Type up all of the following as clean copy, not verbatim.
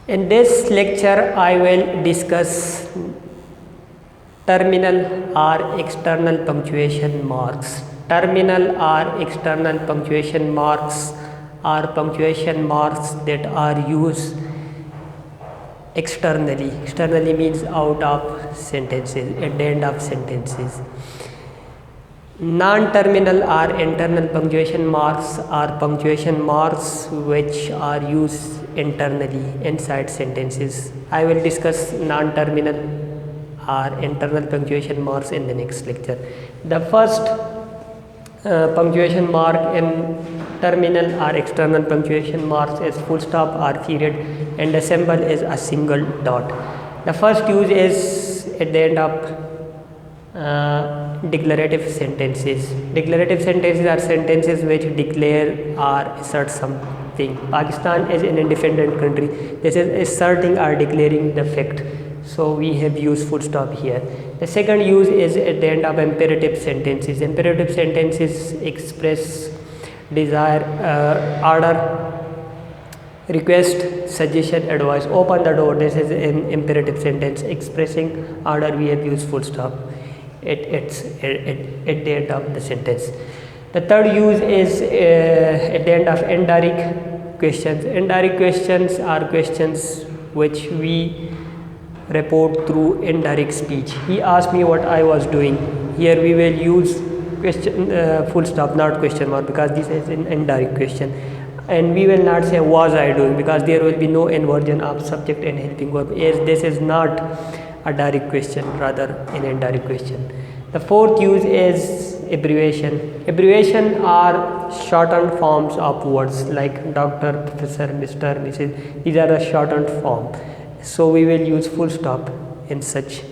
In this lecture, I will discuss terminal or external punctuation marks. Terminal or external punctuation marks are punctuation marks that are used externally. Externally means out of sentences, at the end of sentences. Non-terminal or internal punctuation marks are punctuation marks which are used internally inside sentences. I will discuss non-terminal or internal punctuation marks in the next lecture. The first punctuation mark in terminal or external punctuation marks is full stop or period, and the symbol is a single dot. The first use is at the end of declarative sentences. Declarative sentences are sentences which declare or assert something. Pakistan is an independent country. This is asserting or declaring the fact. So we have used full stop here. The second use is at the end of imperative sentences. Imperative sentences express desire, order, request, suggestion, advice. Open the door. This is an imperative sentence expressing order. We have used full stop at the end of the sentence. The third use is at the end of indirect questions. Indirect questions are questions which we report through indirect speech. He asked me what I was doing. Here we will use question full stop, not question mark, because this is an indirect question. And we will not say was I doing, because there will be no inversion of subject and helping verb, as this is not a direct question, rather an indirect question. The fourth use is abbreviation. Abbreviation are shortened forms of words like doctor, professor, Mr., Mrs. These are the shortened form. So we will use full stop in such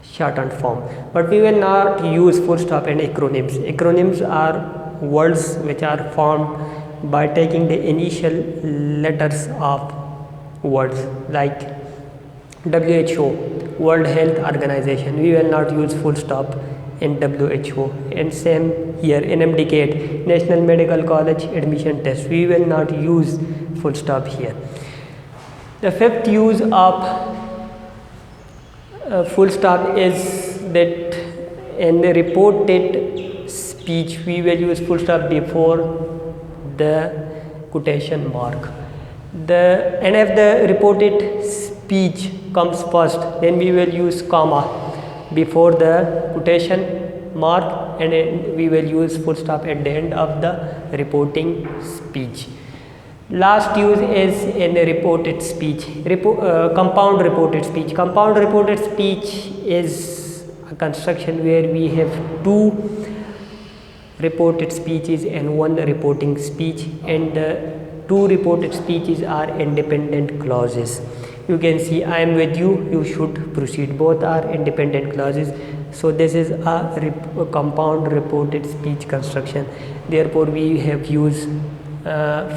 shortened form. But we will not use full stop in acronyms. Acronyms are words which are formed by taking the initial letters of words, like WHO, World Health Organization. We will not use full stop in WHO. And same here, NMDCAT, National Medical College Admission Test. We will not use full stop here. The fifth use of full stop is that in the reported speech we will use full stop before the quotation mark. And if the reported speech comes first, then we will use comma before the quotation mark, and we will use full stop at the end of the reporting speech. Last use is in the reported speech, compound reported speech. Compound reported speech is a construction where we have two reported speeches and one reporting speech, and the two reported speeches are independent clauses. You can see I am with you, you should proceed. Both are independent clauses. So this is a compound reported speech construction. Therefore we have used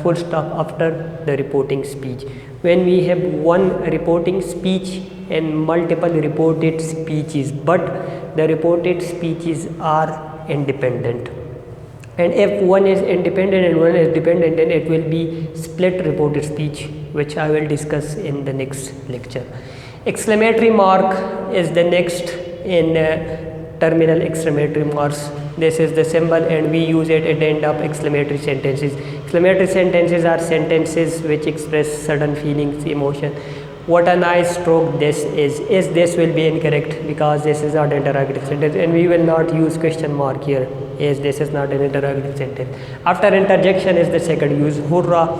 full stop after the reporting speech. When we have one reporting speech and multiple reported speeches, but the reported speeches are independent, and if one is independent and one is dependent, then it will be split reported speech, which I will discuss in the next lecture. Exclamatory mark is the next in terminal exclamatory marks. This is the symbol and we use it at the end of exclamatory sentences. Exclamatory sentences are sentences which express certain feelings, emotion. What a nice stroke this is. This will be incorrect because this is not an interrogative sentence, and we will not use question mark here, as this is not an interrogative sentence. After interjection is the second use, hurrah,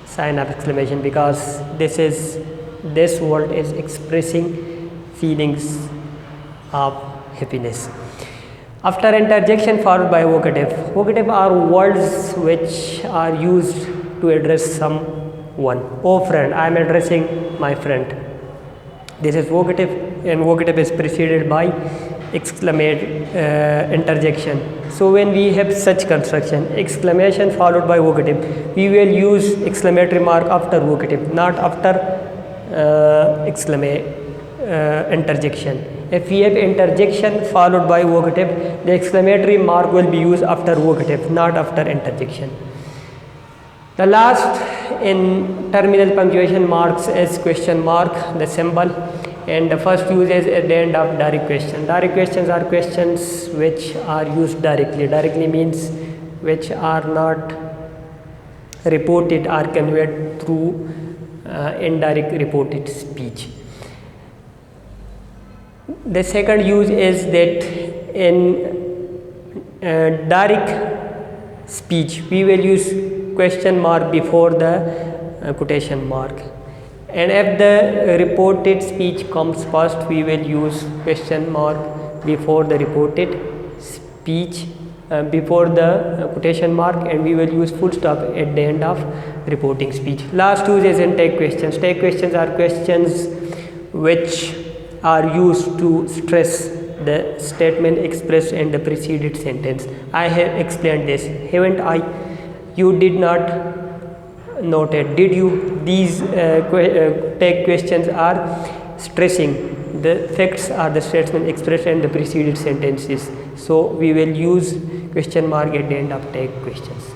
sign of exclamation, because this word is expressing feelings of happiness. After interjection followed by vocative. Vocative are words which are used to address someone. Oh friend, I am addressing my friend. This is vocative, and vocative is preceded by interjection. So when we have such construction, exclamation followed by vocative, we will use exclamatory mark after vocative, not after interjection. If we have interjection followed by vocative, the exclamatory mark will be used after vocative, not after interjection. The last in terminal punctuation marks is question mark, the symbol, and the first use is at the end of direct question. Direct questions are questions which are used directly. Directly means which are not reported or conveyed through indirect reported speech. The second use is that in direct speech we will use question mark before the quotation mark, and if the reported speech comes first we will use question mark before the reported speech, before the quotation mark, and we will use full stop at the end of reporting speech. Last use is in tag questions. Tag questions are questions which are used to stress the statement expressed in the preceded sentence. I have explained this, haven't I? You did not note it, did you? These tag questions are stressing the facts or the statement expressed in the preceded sentences. So we will use question mark at the end of tag questions.